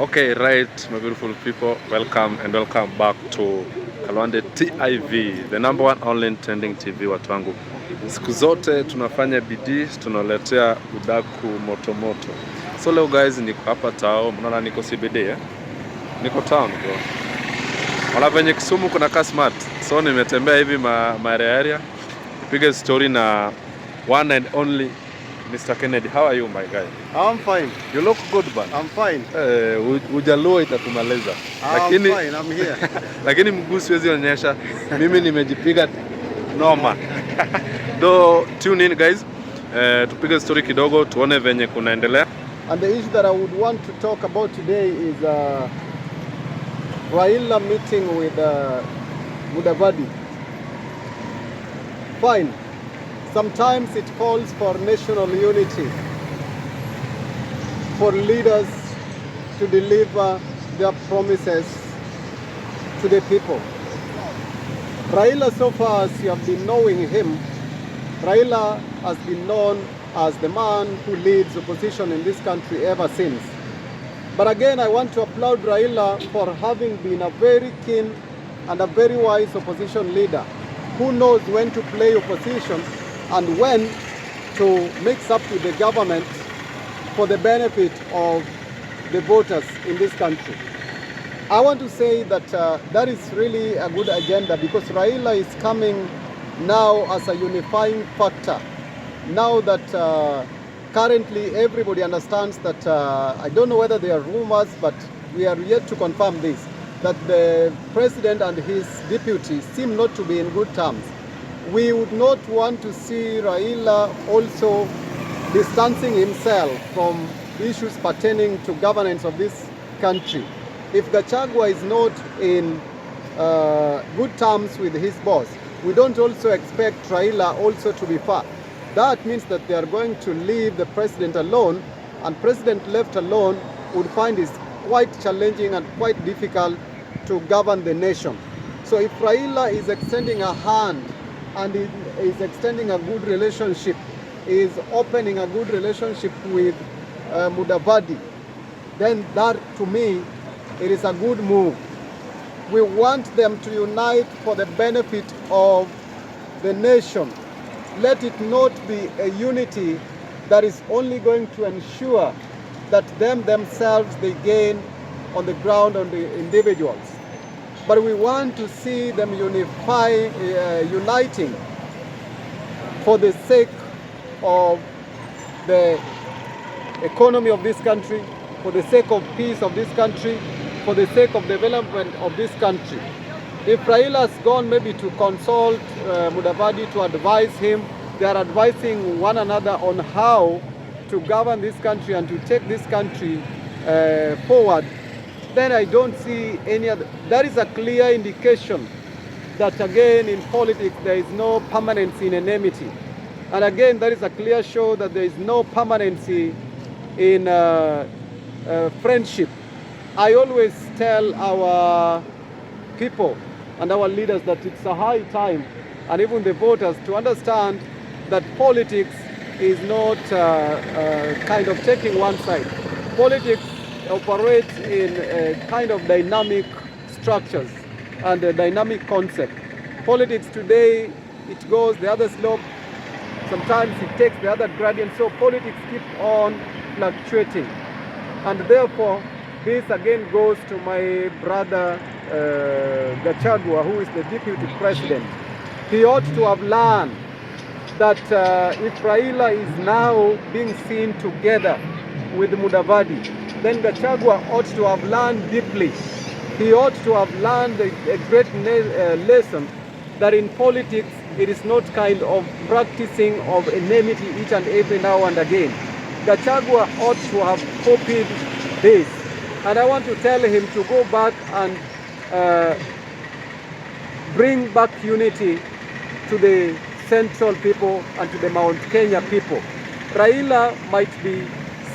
Okay, right, my beautiful people, welcome and welcome back to Kalwande TIV, the number one online trending TV. Watu wangu, siku zote tunafanya bidii, tunaletea udaku moto moto. So leo guys, niko hapa tao, mnaona niko CBD niko town bro. Wala venye Kisumu kuna kaa smart, so nimetembea hivi area, nipige story na one and only Mr. Kennedy. How are you, my guy? I'm fine. You look good, man. I'm fine. Ujaluo itatumaliza. Lakini I'm fine, I'm here. Lakini mguu siwezi onyesha. Mimi nimejipiga noma. Do tune in guys. Tupige story kidogo tuone venye kunaendelea. And the issue that I would want to talk about today is Raila meeting with Mudavadi. Fine. Sometimes it calls for national unity, for leaders to deliver their promises to the people. Raila, so far as you have been knowing him, Raila has been known as the man who leads opposition in this country ever since. But again, I want to applaud Raila for having been a very keen and a very wise opposition leader who knows when to play opposition and when to mix up with the government for the benefit of the voters in this country. I want to say that that is really a good agenda, because Raila is coming now as a unifying factor. Now that currently everybody understands that, I don't know whether they are rumors, but we are yet to confirm this, that the president and his deputy seem not to be in good terms. We would not want to see Raila also distancing himself from issues pertaining to governance of this country. If Gachagua is not in good terms with his boss, we don't also expect Raila also to be far. That means that they are going to leave the president alone, and president left alone would find it quite challenging and quite difficult to govern the nation. So if Raila is extending a hand and is extending a good relationship, is opening a good relationship with Mudavadi, then that, to me, it is a good move. We want them to unite for the benefit of the nation. Let it not be a unity that is only going to ensure that themselves they gain on the ground, on the individuals. But we want to see them uniting for the sake of the economy of this country, for the sake of peace of this country, for the sake of development of this country. If Raila has gone maybe to consult Mudavadi to advise him, they are advising one another on how to govern this country and to take this country forward, then I don't see any other. That is a clear indication that, again, in politics there is no permanency in enmity. And again, that is a clear show that there is no permanency in friendship. I always tell our people and our leaders that it's a high time, and even the voters, to understand that politics is not kind of taking one side. Politics operates in kind of dynamic structures and a dynamic concept. Politics today, it goes the other slope, sometimes it takes the other gradient, so politics keep on fluctuating. And therefore, this again goes to my brother Gachagua, who is the deputy president. He ought to have learned that if Raila is now being seen together with Mudavadi, then Gachagua ought to have learned deeply. He ought to have learned a great lesson that in politics it is not kind of practicing of enmity each and every now and again. Gachagua ought to have copied this. And I want to tell him to go back and bring back unity to the central people and to the Mount Kenya people. Raila might be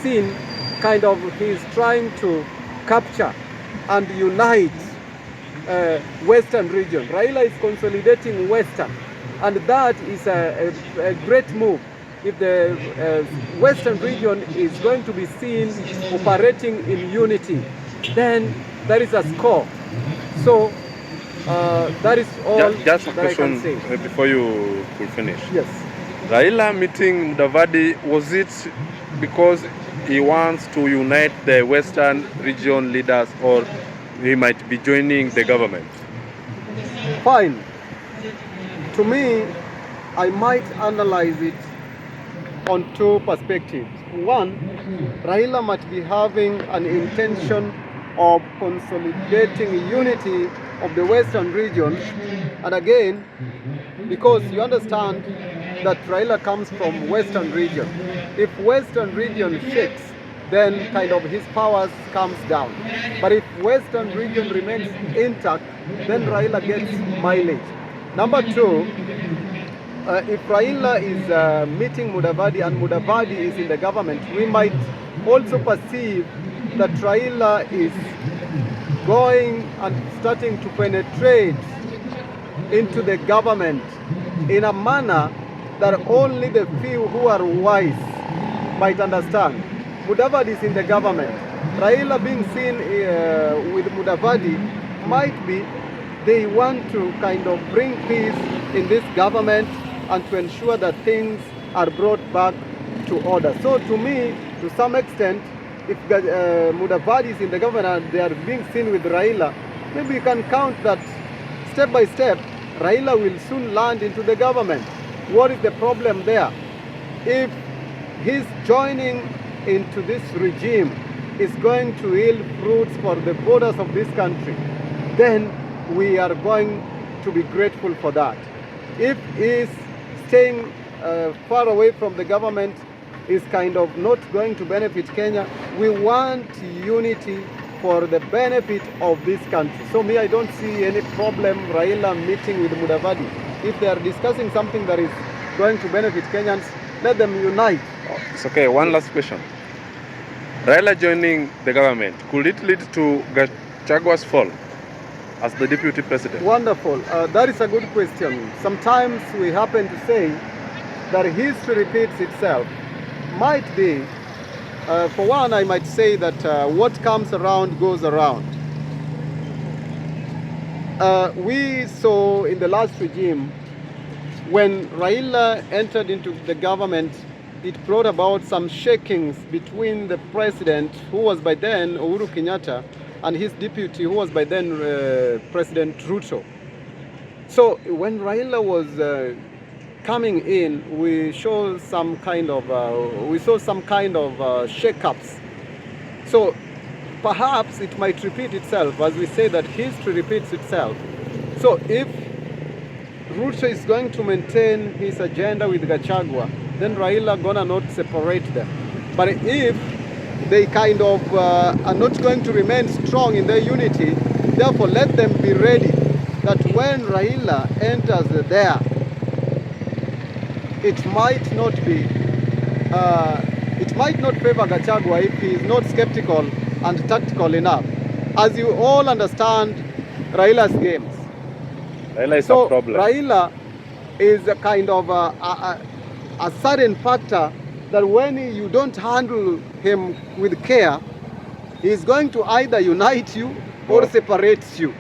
seen kind of, he is trying to capture and unite Western region. Raila is consolidating Western, and that is a great move. If the Western region is going to be seen operating in unity, then there is a score. So that is all Just a that I can question say. before you could finish. Yes. Raila meeting Mudavadi, was it because he wants to unite the Western region leaders, or he might be joining the government? Fine. To me, I might analyze it on two perspectives. One, Raila might be having an intention of consolidating unity of the Western region. And again, because you understand that Raila comes from Western region. If Western region shakes, then kind of his powers comes down. But if Western region remains intact, then Raila gets mileage. Number two, if Raila is meeting Mudavadi and Mudavadi is in the government, we might also perceive that Raila is going and starting to penetrate into the government in a manner that only the few who are wise might understand. Mudavadi is in the government. Raila being seen with Mudavadi might be they want to kind of bring peace in this government and to ensure that things are brought back to order. So to me, to some extent, if Mudavadi is in the government and they are being seen with Raila, maybe you can count that step by step, Raila will soon land into the government. What is the problem there? If his joining into this regime is going to yield fruits for the borders of this country, then we are going to be grateful for that. If he's staying far away from the government, is kind of not going to benefit Kenya, we want unity for the benefit of this country. So me, I don't see any problem Raila meeting with Mudavadi. If they are discussing something that is going to benefit Kenyans, let them unite. Oh, it's okay. One last question. Raila joining the government, could it lead to Gachagua's fall as the deputy president? Wonderful. That is a good question. Sometimes we happen to say that history repeats itself. Might be. For one, I might say that what comes around goes around. We saw in the last regime, when Raila entered into the government, it brought about some shakings between the president, who was by then Uhuru Kenyatta, and his deputy, who was by then President Ruto. So when Raila was coming in, we saw some kind of shake-ups. So perhaps it might repeat itself, as we say that history repeats itself. So if Ruto is going to maintain his agenda with Gachagua, then Raila gonna not separate them. But if they kind of are not going to remain strong in their unity, therefore let them be ready that when Raila enters there, it might not favor Gachagua if he is not skeptical and tactical enough. As you all understand Raila's games. Raila is a problem. Raila is a kind of a certain factor that when you don't handle him with care, he's going to either unite you or separate you.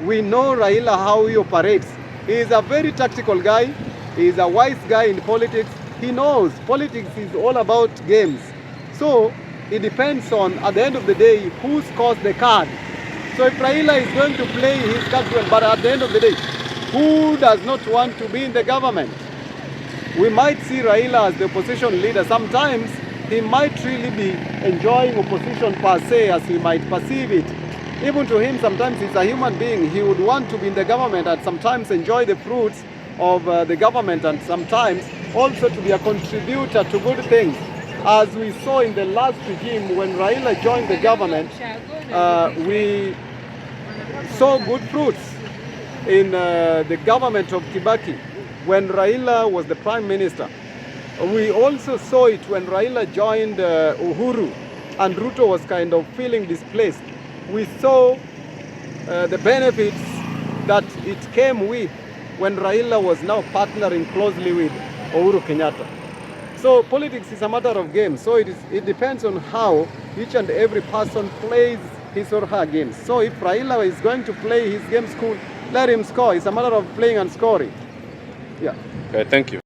We know Raila how he operates. He is a very tactical guy. He is a wise guy in politics. He knows politics is all about games. So it depends on, at the end of the day, who scores the card. So if Raila is going to play his card well, but at the end of the day, who does not want to be in the government? We might see Raila as the opposition leader. Sometimes he might really be enjoying opposition per se, as we might perceive it. Even to him, sometimes he's a human being. He would want to be in the government and sometimes enjoy the fruits of the government, and sometimes also to be a contributor to good things. As we saw in the last regime, when Raila joined the government, we saw good fruits in the government of Kibaki when Raila was the prime minister. We also saw it when Raila joined Uhuru and Ruto was kind of feeling displaced. We saw the benefits that it came with when Raila was now partnering closely with Uhuru Kenyatta. So politics is a matter of game. So it depends on how each and every person plays his or her games. So if Raila is going to play his games cool, let him score. It's a matter of playing and scoring. Yeah. Okay, thank you.